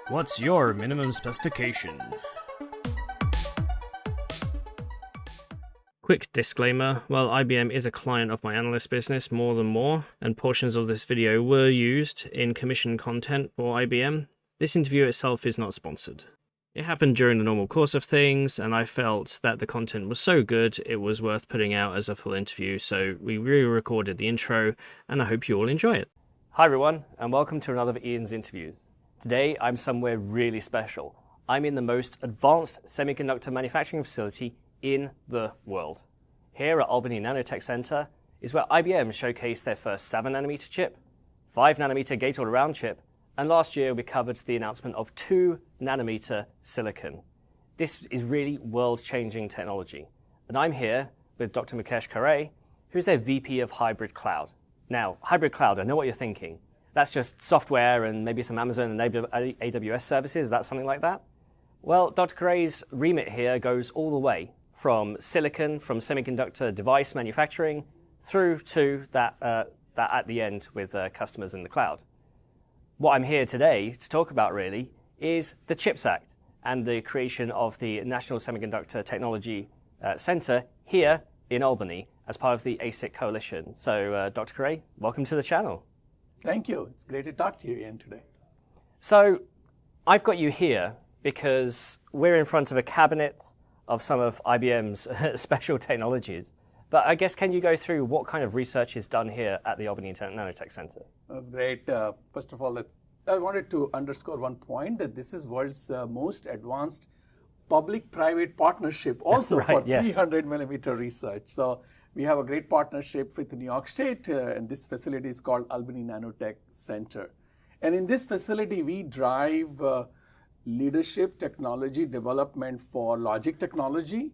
What's your minimum specification? Quick disclaimer, while IBM is a client of my analyst business More Than More, and portions of this video were used in commissioned content for IBM, this interview itself is not sponsored. It happened during the normal course of things, and I felt that the content was so good it was worth putting out as a full interview, so we re-recorded the intro, and I hope you all enjoy it. Hi everyone, and welcome to another of Ian's interviews. Today I'm somewhere really special. I'm in the most advanced semiconductor manufacturing facility in the world. Here at Albany Nanotech Center is where IBM showcased their first 7nm chip, 5nm gate-all-around chip, and last year we covered the announcement of 2nm silicon. This is really world-changing technology. And I'm here with Dr. Mukesh Khare, who's their VP of Hybrid Cloud. Now, hybrid cloud, I know what you're thinking. That's just software and maybe some Amazon and AWS services, that's something like that? Well, Dr. Khare's remit here goes all the way from silicon, from semiconductor device manufacturing, through to that at the end with customers in the cloud. What I'm here today to talk about really is the CHIPS Act and the creation of the National Semiconductor Technology Center here in Albany as part of the ASIC coalition. So Dr. Khare, welcome to the channel. Thank you. It's great to talk to you, Ian, today. So I've got you here because we're in front of a cabinet of some of IBM's special technologies. But I guess, can you go through what kind of research is done here at the Albany Nanotech Center? That's great. First of all, I wanted to underscore one point that this is world's most advanced public-private partnership also for 300mm research. So we have a great partnership with New York State, and this facility is called Albany Nanotech Center. And in this facility, we drive leadership technology development for logic technology,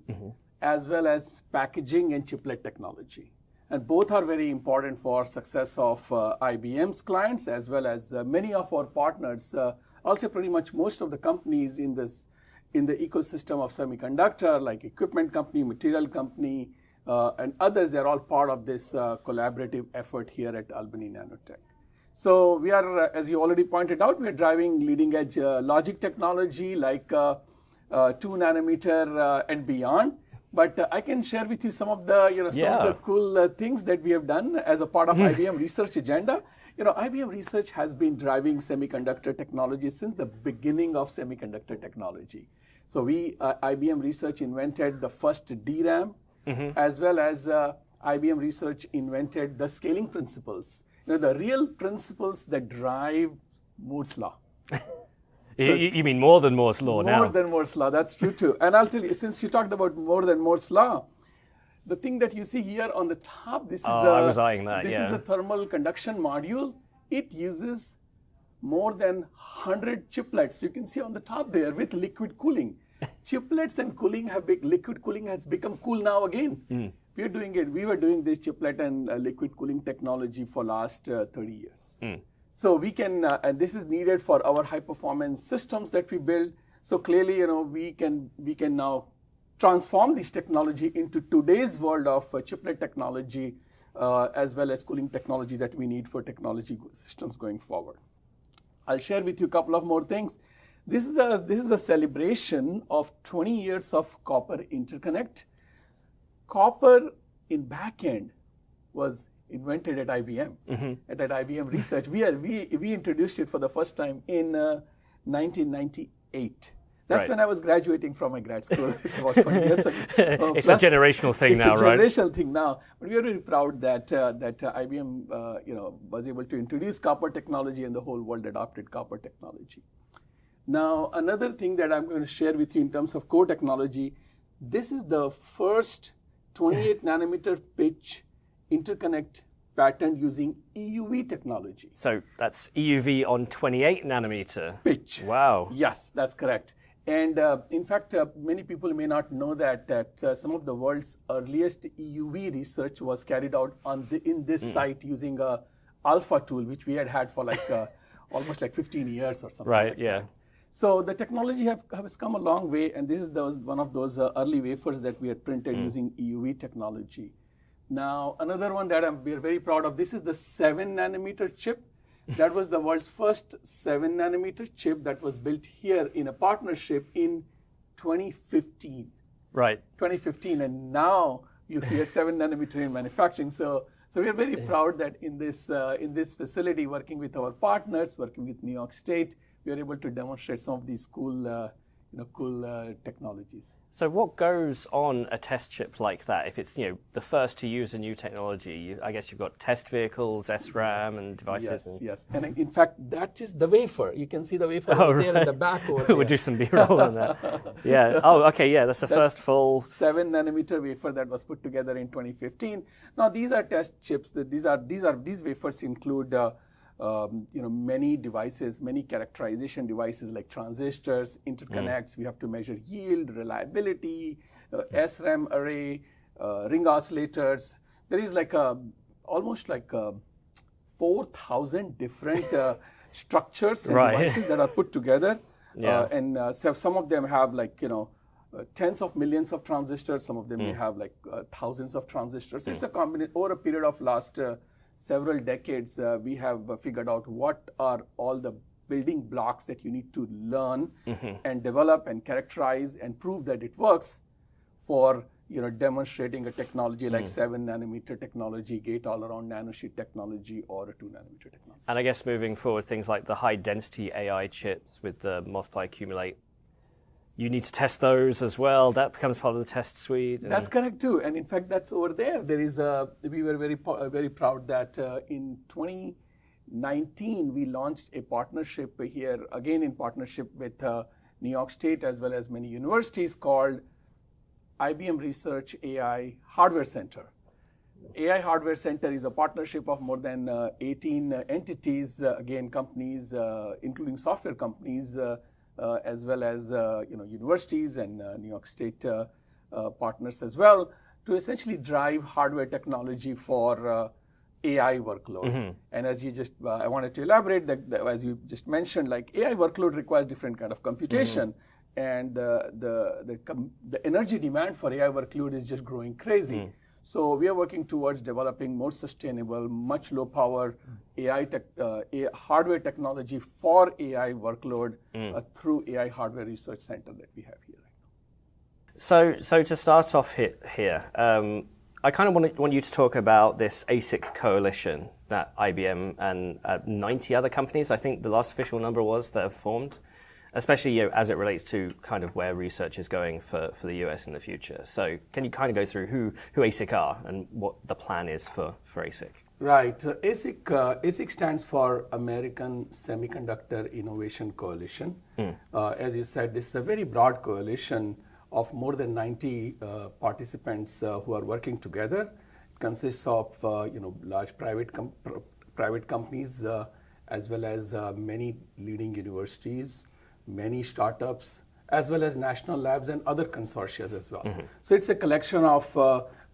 as well as packaging and chiplet technology. And both are very important for success of IBM's clients, as well as many of our partners, also pretty much most of the companies in the ecosystem of semiconductor, like equipment company, material company, and others. They're all part of this collaborative effort here at Albany Nanotech. So we are, as you already pointed out, we're driving leading edge logic technology like 2nm and beyond. But I can share with you some of the, some of the cool things that we have done as a part of IBM research agenda. IBM research has been driving semiconductor technology since the beginning of semiconductor technology. So IBM research invented the first DRAM, as well as IBM research invented the scaling principles. The real principles that drive Moore's law. So you mean more than Moore's law now? More than Moore's law, that's true too. And I'll tell you, since you talked about more than Moore's law, the thing that you see here on the top, this is I was eyeing that, this is a thermal conduction module. It uses more than 100 chiplets. You can see on the top there with liquid cooling. Chiplets and liquid cooling has become cool now again. We were doing this chiplet and liquid cooling technology for last 30 years. So we can, and this is needed for our high performance systems that we build. So clearly, we can now transform this technology into today's world of chiplet technology, as well as cooling technology that we need for technology systems going forward. I'll share with you a couple of more things. This is a celebration of 20 years of copper interconnect. Copper in backend was invented at IBM, at IBM Research. We introduced it for the first time in 1998. That's when I was graduating from my grad school. It's about 20 years ago. It's a generational thing now, right? It's a generational thing now. But we are really proud that IBM was able to introduce copper technology and the whole world adopted copper technology. Now, another thing that I'm going to share with you in terms of core technology, this is the first 28nm pitch interconnect pattern using EUV technology. So that's EUV on 28nm pitch. Wow. Yes, that's correct. And in fact, many people may not know that some of the world's earliest EUV research was carried out in this site using a alpha tool, which we had for almost 15 years or something. Right. Like yeah. That. So the technology has come a long way, and this is one of those early wafers that we had printed using EUV technology. Now, another one that we're very proud of, this is the 7nm chip. That was the world's first 7 nanometer chip that was built here in a partnership in 2015. Right. 2015, and now you hear 7 nanometer in manufacturing. So we are very proud that in this facility, working with our partners, working with New York State, we are able to demonstrate some of these cool technologies. So what goes on a test chip like that? If it's the first to use a new technology, I guess you've got test vehicles, SRAM, and devices. Yes. And in fact, that is the wafer. You can see the wafer over there in the back over there. We'll do some B-roll on that. Yeah. Oh, okay. Yeah, that's the first full 7 nanometer wafer that was put together in 2015. Now these are test chips. These wafers include many devices, many characterization devices like transistors, interconnects. We have to measure yield, reliability, SRAM array, ring oscillators. There is almost 4,000 different structures and devices that are put together. And so some of them have tens of millions of transistors. Some of them may have thousands of transistors. It's a combination. Over a period of last several decades, we have figured out what are all the building blocks that you need to learn and develop and characterize and prove that it works for demonstrating a technology like 7 nanometer technology, gate-all-around nanosheet technology, or a 2 nanometer technology. And I guess moving forward, things like the high-density AI chips with the multiply accumulate, you need to test those as well. That becomes part of the test suite. That's correct too. And in fact, that's over there. There is we were very proud that in 2019 we launched a partnership here, again in partnership with New York State as well as many universities, called IBM Research AI Hardware Center. AI Hardware Center is a partnership of more than 18 entities, again companies, including software companies, as well as universities and New York State partners as well, to essentially drive hardware technology for AI workload. And as I wanted to elaborate that, as you just mentioned, AI workload requires different kind of computation, and the energy demand for AI workload is just growing crazy. So we are working towards developing more sustainable, much low power hardware technology for AI workload through AI Hardware Research Center that we have here. So to start off here, I kind of want you to talk about this ASIC coalition that IBM and 90 other companies, I think the last official number was, that have formed, especially as it relates to kind of where research is going for the US in the future. So can you kind of go through who ASIC are and what the plan is for ASIC? Right. ASIC stands for American Semiconductor Innovation Coalition. As you said, this is a very broad coalition of more than 90 participants who are working together. It consists of large private companies as well as many leading universities, many startups, as well as national labs and other consortia as well. So it's a collection of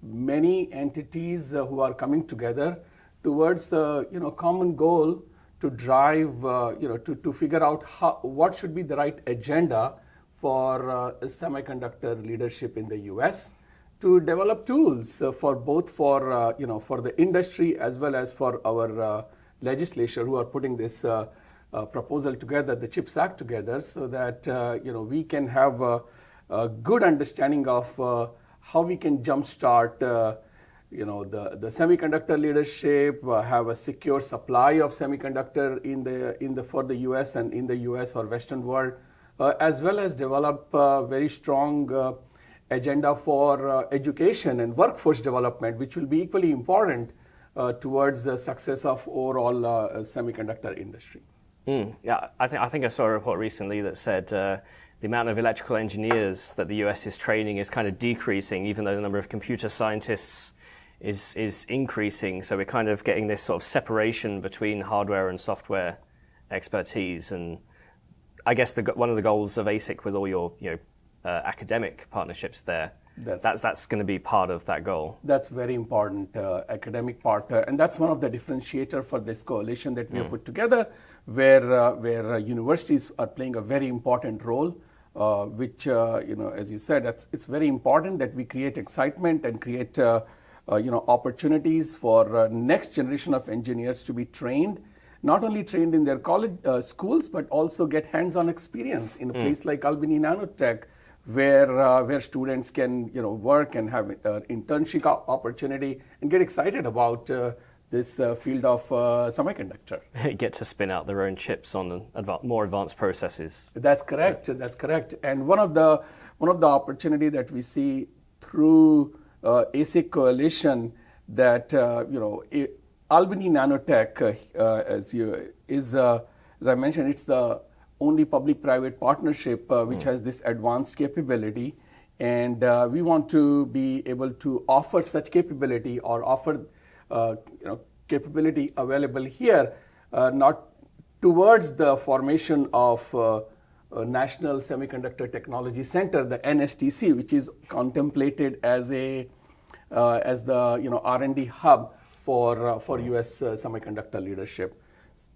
many entities who are coming together towards the common goal to drive, to figure out what should be the right agenda for semiconductor leadership in the U.S. to develop tools for both for the industry as well as for our legislature who are putting this proposal together, the CHIPS Act together, so that we can have a good understanding of how we can jumpstart the semiconductor leadership, have a secure supply of semiconductor for the U.S. and in the U.S. or Western world, as well as develop a very strong agenda for education and workforce development, which will be equally important towards the success of overall semiconductor industry. Yeah, I think I saw a report recently that said the amount of electrical engineers that the US is training is kind of decreasing, even though the number of computer scientists is increasing. So we're kind of getting this sort of separation between hardware and software expertise. And I guess one of the goals of ASIC with all your academic partnerships there, that's going to be part of that goal. That's very important, academic part, and that's one of the differentiator for this coalition that we have put together, where universities are playing a very important role, which as you said, it's very important that we create excitement and create opportunities for next generation of engineers to be trained not only trained in their college schools, but also get hands-on experience in a place like Albany Nanotech, where students can work and have internship opportunity and get excited about this field of semiconductor. Get to spin out their own chips on more advanced processes. That's correct. That's correct. And one of the opportunity that we see through ASIC Coalition that Albany Nanotech, as I mentioned, it's the only public-private partnership which has this advanced capability, and we want to be able to offer such capability or offer capability available here, not towards the formation of a National Semiconductor Technology Center, the NSTC, which is contemplated as the R&D hub for U.S. semiconductor leadership.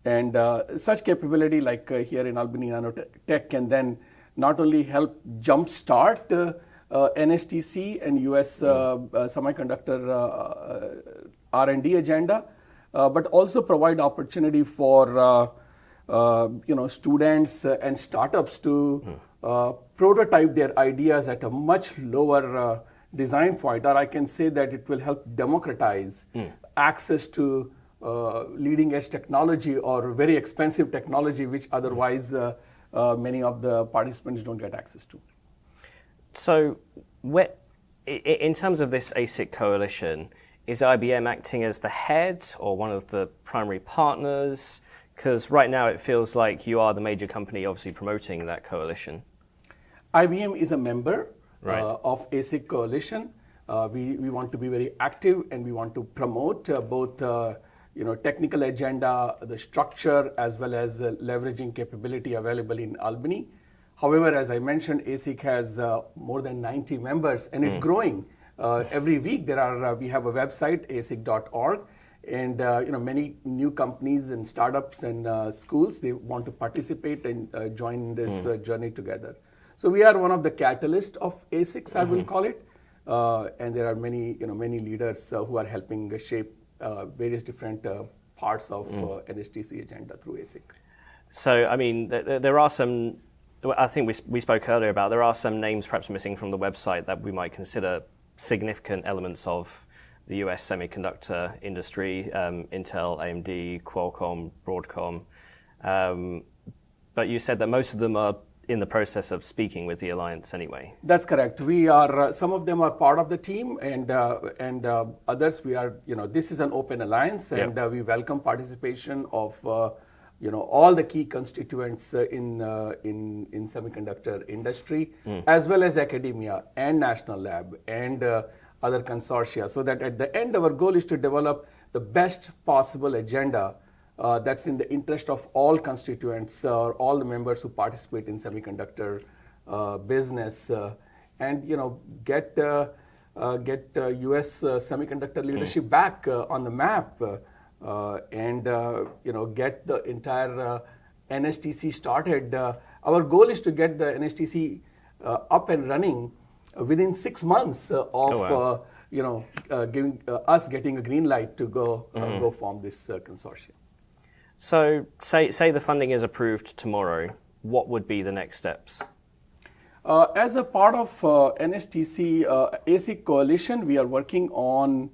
And such capability like here in Albany Nanotech can then not only help jumpstart NSTC and U.S. Semiconductor R&D agenda, but also provide opportunity for students and startups to prototype their ideas at a much lower design point, or I can say that it will help democratize access to leading edge technology or very expensive technology, which otherwise many of the participants don't get access to. So, in terms of this ASIC coalition, is IBM acting as the head or one of the primary partners? Because right now it feels like you are the major company obviously promoting that coalition. IBM is a member of ASIC Coalition. We want to be very active and we want to promote both technical agenda, the structure, as well as leveraging capability available in Albany. However, as I mentioned, ASIC has more than 90 members and it's growing. Every week we have a website, asic.org, and many new companies and startups and schools, they want to participate and join this journey together. So we are one of the catalysts of ASICs, I will call it, and there are many leaders who are helping shape various different parts of NSTC agenda through ASIC. So I mean, there are some. I think we spoke earlier about there are some names perhaps missing from the website that we might consider significant elements of the US semiconductor industry, Intel, AMD, Qualcomm, Broadcom. But you said that most of them are in the process of speaking with the alliance anyway. That's correct. We are, some of them are part of the team and others we are, this is an open alliance and we welcome participation of all the key constituents in semiconductor industry, as well as academia and national lab and other consortia, so that at the end our goal is to develop the best possible agenda that's in the interest of all constituents or all the members who participate in semiconductor business, and get U.S. semiconductor leadership back on the map. And get the entire NSTC started. Our goal is to get the NSTC up and running within 6 months of getting a green light to go form this consortium. So say the funding is approved tomorrow, what would be the next steps? As a part of NSTC ASIC Coalition, we are working on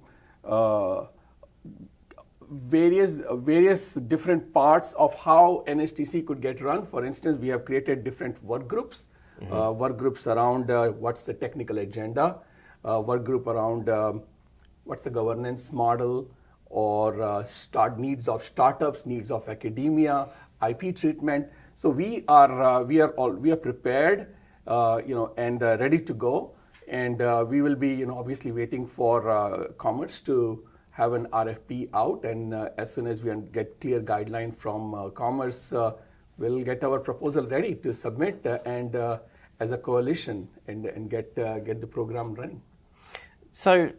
various different parts of how NSTC could get run. For instance, we have created different work groups, around what's the technical agenda, work group around what's the governance model, or needs of startups, needs of academia, IP treatment. So we are prepared, and ready to go, and we will be obviously waiting for Commerce to have an RFP out, and as soon as we get clear guideline from Commerce, we'll get our proposal ready to submit and as a coalition and get the program running. So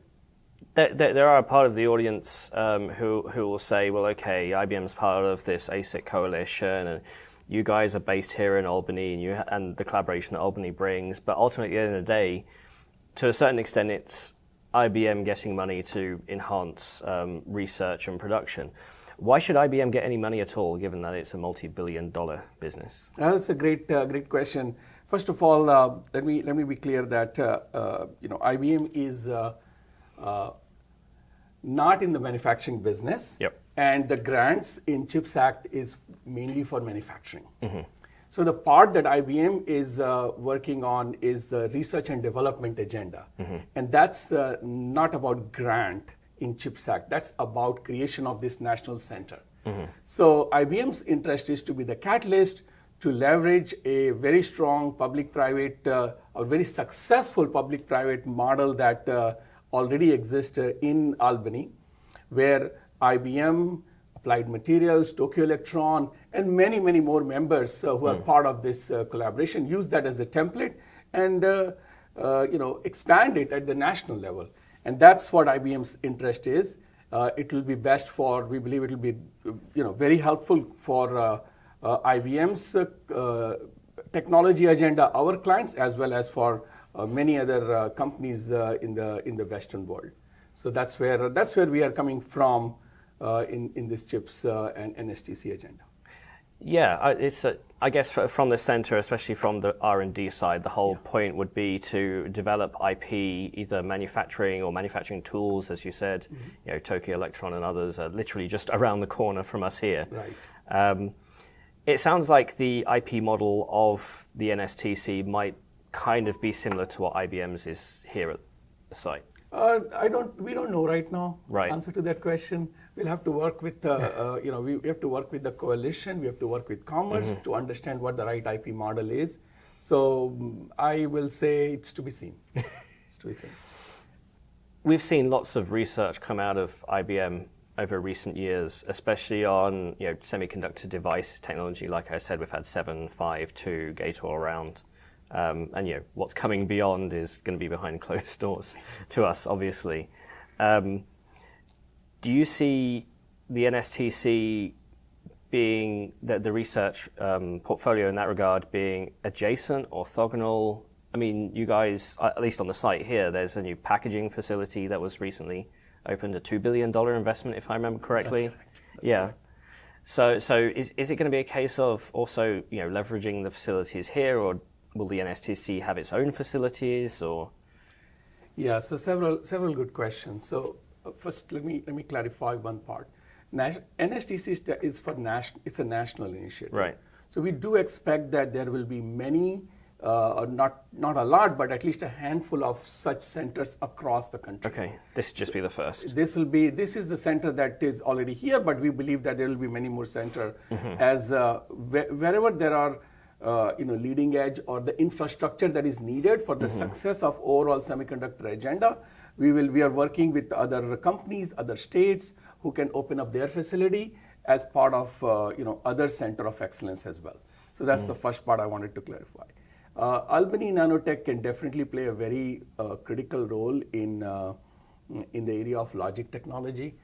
there are a part of the audience who will say, well, okay, IBM's part of this ASIC coalition, and you guys are based here in Albany, and the collaboration that Albany brings, but ultimately at the end of the day, to a certain extent, it's IBM getting money to enhance research and production. Why should IBM get any money at all, given that it's a multi-billion-dollar business? That's a great question. First of all, let me be clear that IBM is not in the manufacturing business, and the grants in CHIPS Act is mainly for manufacturing. So the part that IBM is working on is the research and development agenda, and that's not about grant in CHIPS Act. That's about creation of this national center. So IBM's interest is to be the catalyst to leverage a very strong public-private or very successful public-private model that already exists in Albany, where IBM, Applied Materials, Tokyo Electron, and many, many more members who are part of this collaboration use that as a template and expand it at the national level. And that's what IBM's interest is. It will be best for, we believe it will be very helpful for IBM's technology agenda, our clients, as well as for many other companies in the Western world. So that's where we are coming from in this CHIPS and NSTC agenda. Yeah, I guess from the center, especially from the R&D side, the whole point would be to develop IP, either manufacturing or manufacturing tools, as you said. Tokyo Electron and others are literally just around the corner from us here. Right. It sounds like the IP model of the NSTC might kind of be similar to what IBM's is here at the site. We don't know right now. Right. Answer to that question. We'll have to work with, we have to work with the coalition. We have to work with Commerce to understand what the right IP model is. So I will say it's to be seen. It's to be seen. We've seen lots of research come out of IBM over recent years, especially on semiconductor device technology. Like I said, we've had 752 Gate-All-Around. And what's coming beyond is going to be behind closed doors to us, obviously. Do you see the NSTC being the research portfolio in that regard being adjacent, orthogonal? I mean, you guys, at least on the site here, there's a new packaging facility that was recently opened, a $2 billion investment, if I remember correctly. That's correct. That's correct. So is it going to be a case of also leveraging the facilities here, or will the NSTC have its own facilities, or? Yeah, so several good questions. So first, let me clarify one part. NSTC is for it's a national initiative. Right. So we do expect that there will be many, not a lot, but at least a handful of such centers across the country. Okay, this will just be the first. This is the center that is already here, but we believe that there will be many more centers as wherever there are leading edge or the infrastructure that is needed for the success of overall semiconductor agenda. We are working with other companies, other states who can open up their facility as part of other center of excellence as well. So that's the first part I wanted to clarify. Albany Nanotech can definitely play a very critical role in the area of logic technology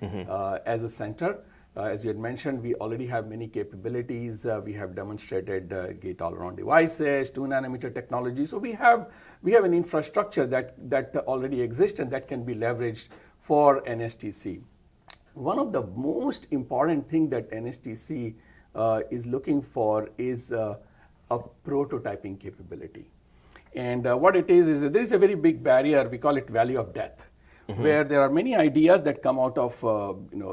as a center. As you had mentioned, we already have many capabilities. We have demonstrated Gate-All-Around devices, 2-nanometer technology. So we have an infrastructure that already exists and that can be leveraged for NSTC. One of the most important things that NSTC is looking for is a prototyping capability. And what it is that there is a very big barrier. We call it valley of death. Where there are many ideas that come out of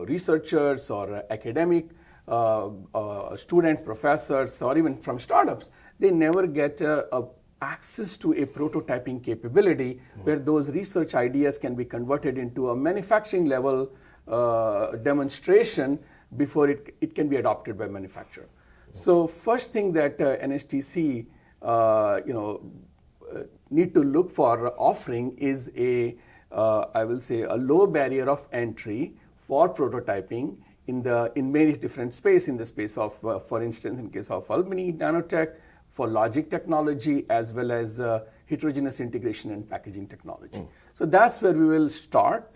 researchers or academic students, professors, or even from startups. They never get access to a prototyping capability where those research ideas can be converted into a manufacturing level demonstration before it can be adopted by manufacturer. So first thing that NSTC need to look for offering is I will say a low barrier of entry for prototyping in many different space, in the space of, for instance, in case of Albany Nanotech, for logic technology, as well as heterogeneous integration and packaging technology. So that's where we will start,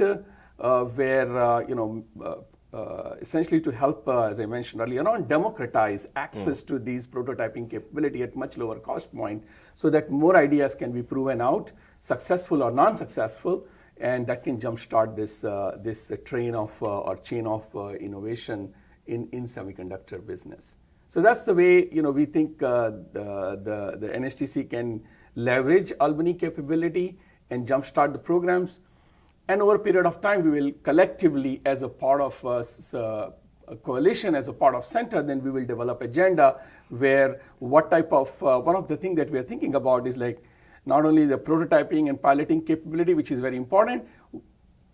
essentially to help, as I mentioned earlier on, democratize access to these prototyping capability at much lower cost point, so that more ideas can be proven out, successful or non-successful, and that can jumpstart this train of or chain of innovation in semiconductor business. So that's the way we think the NSTC can leverage Albany capability and jumpstart the programs. And over a period of time, we will collectively, as a part of a coalition, as a part of Center, then we will develop agenda where what type of, one of the things that we are thinking about is like not only the prototyping and piloting capability, which is very important.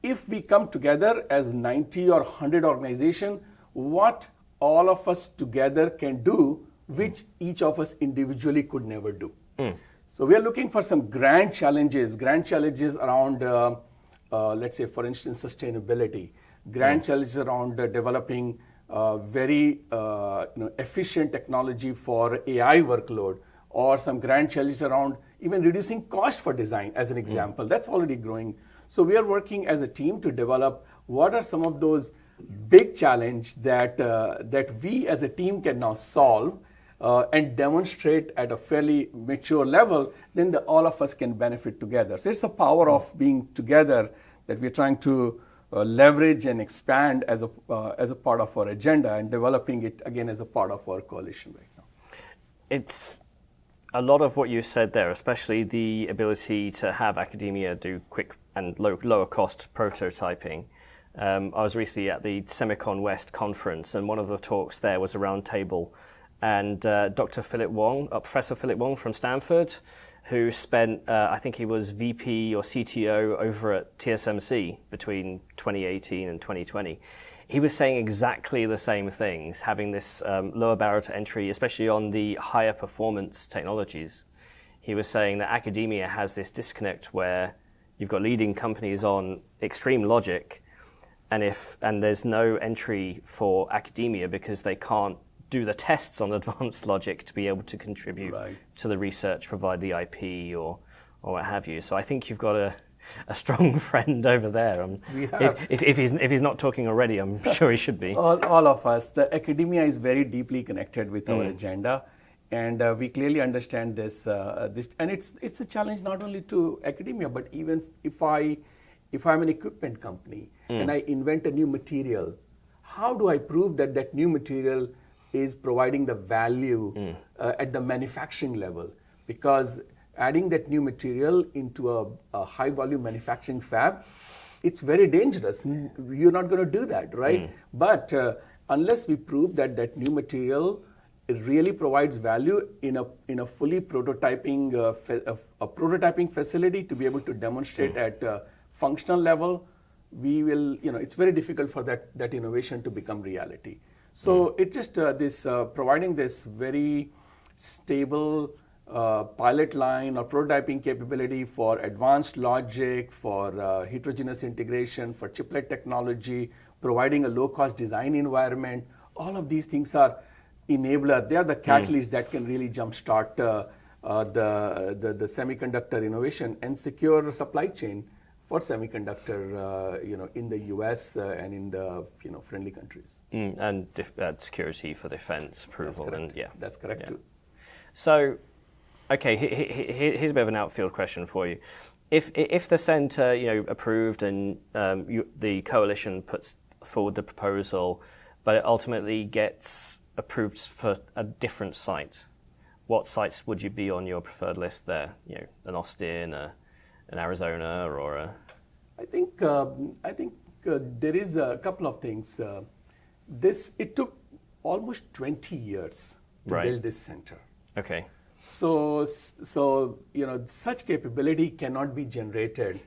If we come together as 90 or 100 organizations, what all of us together can do, which each of us individually could never do. So we are looking for some grand challenges around, let's say, for instance, sustainability, grand challenges around developing very efficient technology for AI workload, or some grand challenges around even reducing cost for design, as an example. That's already growing. So we are working as a team to develop what are some of those big challenges that we as a team can now solve and demonstrate at a fairly mature level, then all of us can benefit together. So it's the power of being together that we're trying to leverage and expand as a part of our agenda, and developing it again as a part of our coalition right now. It's a lot of what you said there, especially the ability to have academia do quick and lower cost prototyping. I was recently at the Semicon West conference, and one of the talks there was a round table, and Professor Philip Wong from Stanford, who spent, I think he was VP or CTO over at TSMC between 2018 and 2020. He was saying exactly the same things, having this lower barrier to entry, especially on the higher performance technologies. He was saying that academia has this disconnect where you've got leading companies on extreme logic, and there's no entry for academia because they can't do the tests on advanced logic to be able to contribute to the research, provide the IP or what have you. So I think you've got a strong friend over there. If he's not talking already, I'm sure he should be. All of us. The academia is very deeply connected with our agenda, and we clearly understand this. And it's a challenge not only to academia, but even if I'm an equipment company and I invent a new material, how do I prove that new material is providing the value at the manufacturing level? Because adding that new material into a high volume manufacturing fab, it's very dangerous. You're not going to do that, right? But unless we prove that new material really provides value in a fully prototyping a prototyping facility to be able to demonstrate at functional level, we will, it's very difficult for that innovation to become reality. So it's just providing this very stable pilot line or prototyping capability for advanced logic, for heterogeneous integration, for chiplet technology, providing a low-cost design environment. All of these things are enabler. They are the catalysts that can really jumpstart the semiconductor innovation and secure supply chain for semiconductor, in the U.S. And in the friendly countries. And security for defense approval. That's correct too. So, okay, here's a bit of an outfield question for you. If the center, approved and the coalition puts forward the proposal, but it ultimately gets approved for a different site, what sites would you be on your preferred list there? An Austin, an Arizona, or a... I think there is a couple of things. It took almost 20 years to build this center. Okay. So such capability cannot be generated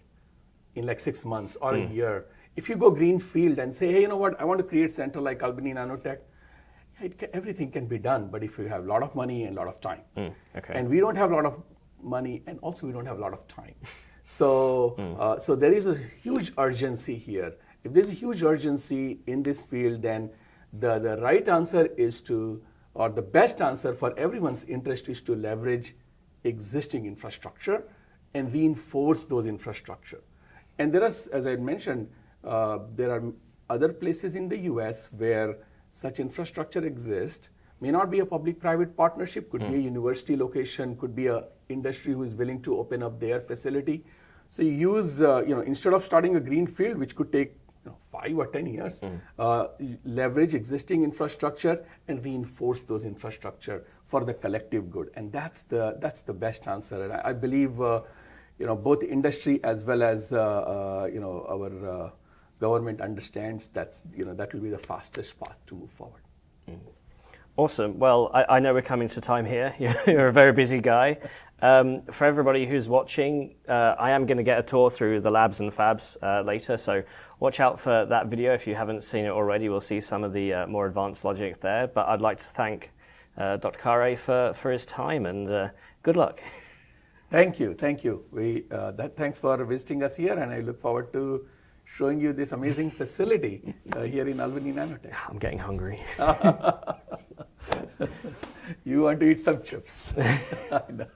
in like 6 months or a year. If you go greenfield and say, hey, you know what, I want to create center like Albany Nanotech, everything can be done, but if you have a lot of money and a lot of time. Okay. And we don't have a lot of money, and also we don't have a lot of time. So, so there is a huge urgency here. If there's a huge urgency in this field, then the right answer is to, or the best answer for everyone's interest is to leverage existing infrastructure and reinforce those infrastructure. And there are, as I mentioned, there are other places in the US where such infrastructure exists. May not be a public-private partnership, could be a university location, could be a industry who is willing to open up their facility. So you use, instead of starting a green field, which could take 5 or 10 years, leverage existing infrastructure and reinforce those infrastructure for the collective good. And that's the best answer. And I believe both industry as well as our government understands that will be the fastest path to move forward. Awesome. Well, I know we're coming to time here. You're a very busy guy. For everybody who's watching, I am going to get a tour through the labs and fabs later, so watch out for that video. If you haven't seen it already, we'll see some of the more advanced logic there. But I'd like to thank Dr. Khare for his time, and good luck. Thank you. Thanks for visiting us here, and I look forward to showing you this amazing facility here in Albany Nanotech. I'm getting hungry. You want to eat some chips. I know.